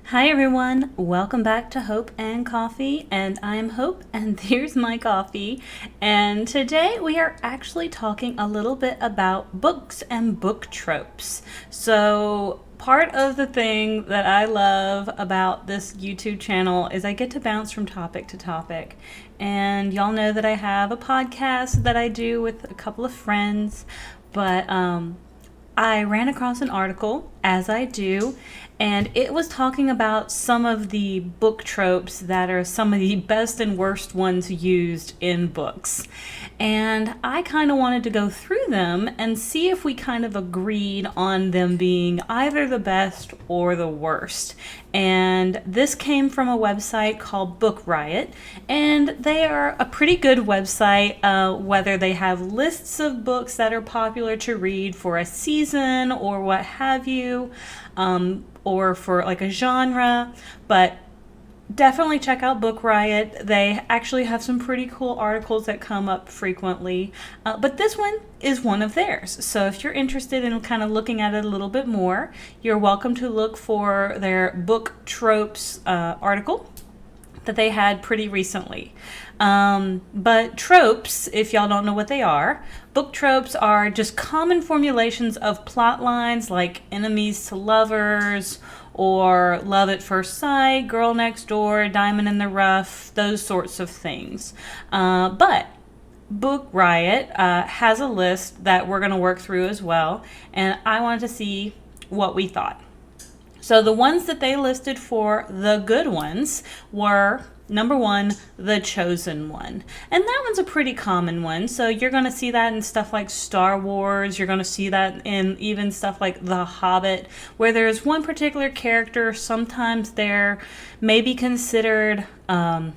Hi everyone, welcome back to Hope and Coffee, and I'm Hope, and here's my coffee. And today we are actually talking a little bit about books and book tropes. So, part of the thing that I love about this YouTube channel is I get to bounce from topic to topic. And y'all know that I have a podcast that I do with a couple of friends, but I ran across an article, as I do, and it was talking about some of the book tropes that are some of the best and worst ones used in books. And I kind of wanted to go through them and see if we kind of agreed on them being either the best or the worst. And this came from a website called Book Riot, and they are a pretty good website, whether they have lists of books that are popular to read for a season or what have you, or for like a genre. But definitely check out Book Riot. They actually have some pretty cool articles that come up frequently. But this one is one of theirs. So if you're interested in kind of looking at it a little bit more, you're welcome to look for their book tropes article that they had pretty recently. But tropes, if y'all don't know what they are, book tropes are just common formulations of plot lines like enemies to lovers, or love at first sight, girl next door, diamond in the rough, those sorts of things. But Book Riot has a list that we're going to work through as well, and I wanted to see what we thought. So the ones that they listed for the good ones were, number one, The Chosen One. And that one's a pretty common one. So you're going to see that in stuff like Star Wars. You're going to see that in even stuff like The Hobbit, where there's one particular character. Sometimes they're maybe considered an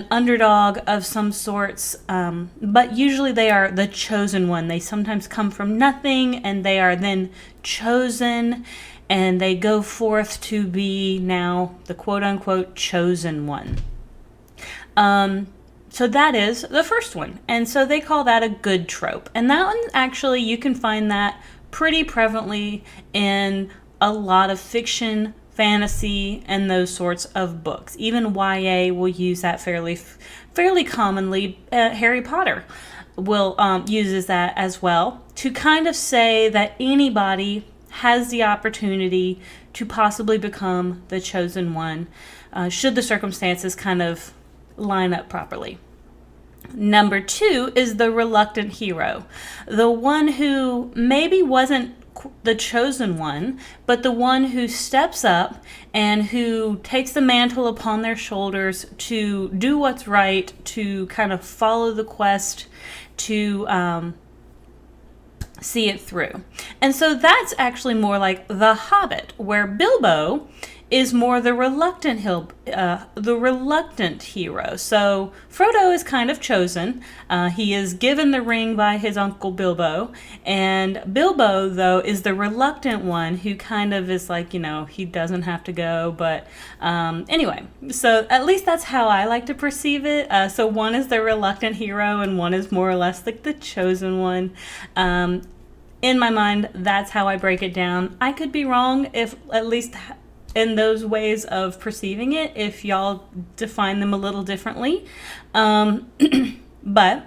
underdog of some sorts, but usually they are the chosen one. They sometimes come from nothing and they are then chosen, and they go forth to be now the quote-unquote chosen one. So that is the first one. And so they call that a good trope. And that one, actually, you can find that pretty prevalently in a lot of fiction, fantasy, and those sorts of books. Even YA will use that fairly commonly. Harry Potter will uses that as well to kind of say that anybody has the opportunity to possibly become the chosen one, should the circumstances kind of line up properly. Number two is the reluctant hero, the one who maybe wasn't the chosen one, but the one who steps up and who takes the mantle upon their shoulders to do what's right, to kind of follow the quest, to see it through. And so that's actually more like The Hobbit, where Bilbo is more the reluctant hero. So Frodo is kind of chosen. He is given the ring by his uncle Bilbo, and Bilbo, though, is the reluctant one who kind of is like, he doesn't have to go. But anyway, so at least that's how I like to perceive it. So one is the reluctant hero, and one is more or less like the chosen one. In my mind, that's how I break it down. I could be wrong, if at least in those ways of perceiving it, if y'all define them a little differently. But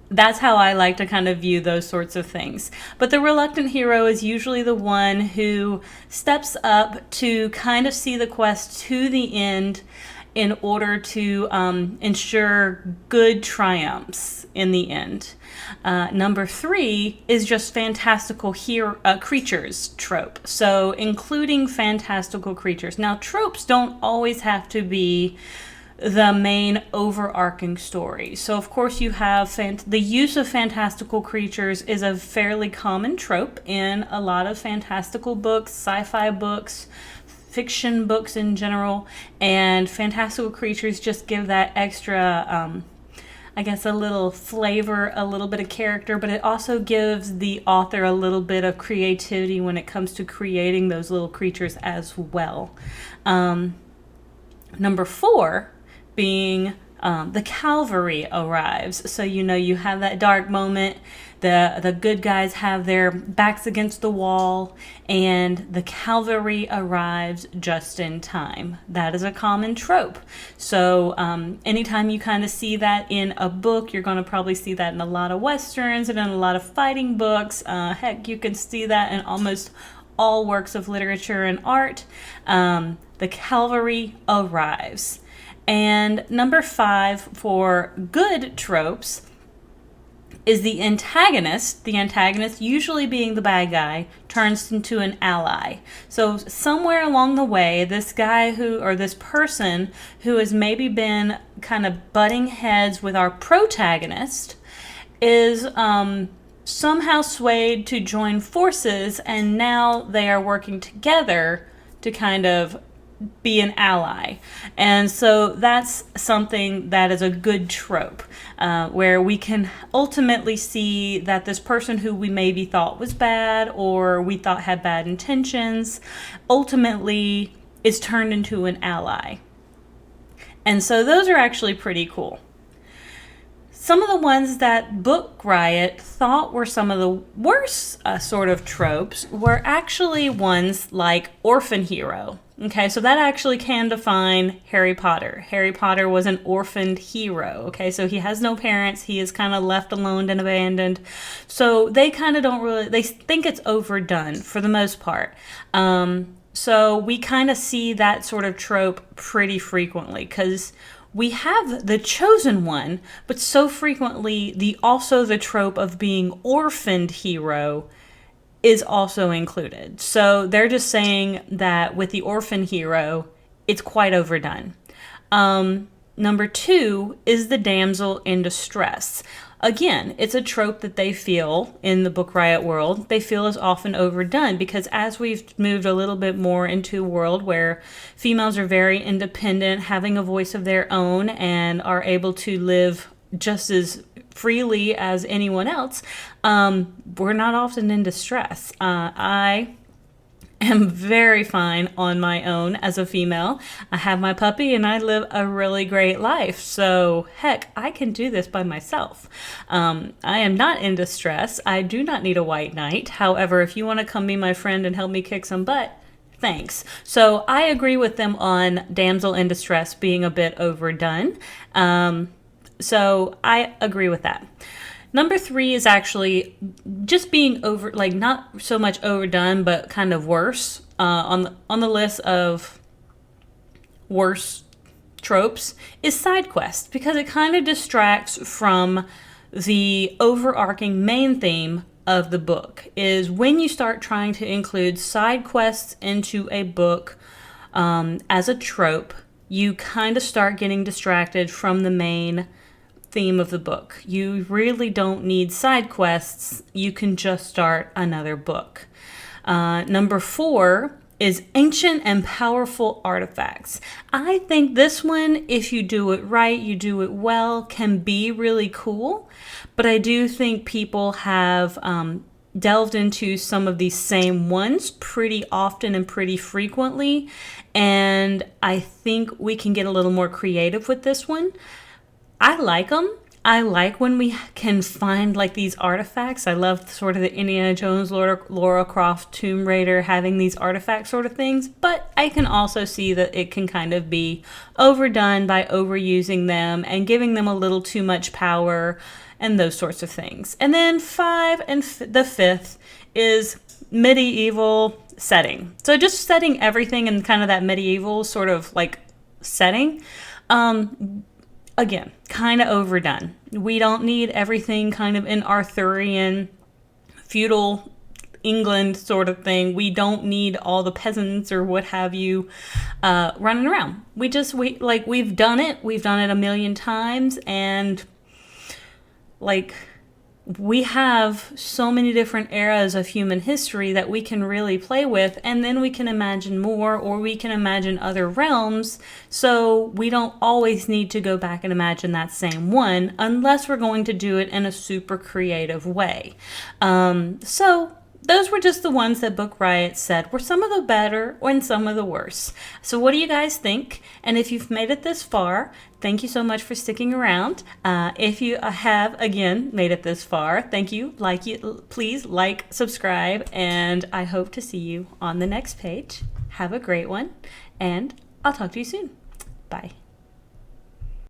that's how I like to kind of view those sorts of things. But the reluctant hero is usually the one who steps up to kind of see the quest to the end in order to ensure good triumphs in the end. Number three is just fantastical creatures trope. So including fantastical creatures. Now, tropes don't always have to be the main overarching story. So of course you have the use of fantastical creatures is a fairly common trope in a lot of fantastical books, sci-fi books, fiction books in general, and fantastical creatures just give that extra a little flavor, a little bit of character, but it also gives the author a little bit of creativity when it comes to creating those little creatures as well. Number four being the cavalry arrives. So you have that dark moment The good guys have their backs against the wall, and the cavalry arrives just in time. That is a common trope. So anytime you kind of see that in a book, you're going to probably see that in a lot of westerns and in a lot of fighting books. Heck, you can see that in almost all works of literature and art. The cavalry arrives. And number 5 for good tropes is the antagonist usually being the bad guy, turns into an ally. So somewhere along the way, this guy this person who has maybe been kind of butting heads with our protagonist is somehow swayed to join forces, and now they are working together to kind of be an ally. And so that's something that is a good trope, where we can ultimately see that this person who we maybe thought was bad or we thought had bad intentions ultimately is turned into an ally. And so those are actually pretty cool. Some of the ones that Book Riot thought were some of the worst sort of tropes were actually ones like orphan hero. Okay, so that actually can define Harry Potter. Harry Potter was an orphaned hero. Okay, so he has no parents. He is kind of left alone and abandoned. So they kind of they think it's overdone for the most part. So we kind of see that sort of trope pretty frequently because we have the chosen one, but so frequently the trope of being orphaned hero is also included. So they're just saying that with the orphan hero, it's quite overdone. Number 2 is the damsel in distress. Again, it's a trope that they feel in the Book Riot world, they feel is often overdone because as we've moved a little bit more into a world where females are very independent, having a voice of their own, and are able to live just as freely as anyone else, we're not often in distress. I am very fine on my own as a female. I have my puppy and I live a really great life. So heck, I can do this by myself. I am not in distress. I do not need a white knight. However, if you want to come be my friend and help me kick some butt, thanks. So I agree with them on damsel in distress being a bit overdone. So I agree with that. Number 3 is actually just being not so much overdone, but kind of worse. On the list of worse tropes is side quest, because it kind of distracts from the overarching main theme of the book. Is when you start trying to include side quests into a book as a trope, you kind of start getting distracted from the main theme of the book. You really don't need side quests. You can just start another book. Number 4 is ancient and powerful artifacts. I think this one, if you do it right, you do it well, can be really cool. But I do think people have delved into some of these same ones pretty often and pretty frequently. And I think we can get a little more creative with this one. I like them. I like when we can find like these artifacts. I love sort of the Indiana Jones, Lara Croft, Tomb Raider having these artifact sort of things. But I can also see that it can kind of be overdone by overusing them and giving them a little too much power and those sorts of things. And then 5 and the 5th is medieval setting. So just setting everything in kind of that medieval sort of like setting. Again, kind of overdone. We don't need everything kind of in Arthurian, feudal England sort of thing. We don't need all the peasants or what have you running around. We've done it. We've done it a million times, and like we have so many different eras of human history that we can really play with, and then we can imagine more, or we can imagine other realms, so we don't always need to go back and imagine that same one unless we're going to do it in a super creative way. So those were just the ones that Book Riot said were some of the better and some of the worse. So what do you guys think? And if you've made it this far, thank you so much for sticking around. If you have, again, made it this far, thank you. Please like, subscribe, and I hope to see you on the next page. Have a great one, and I'll talk to you soon. Bye.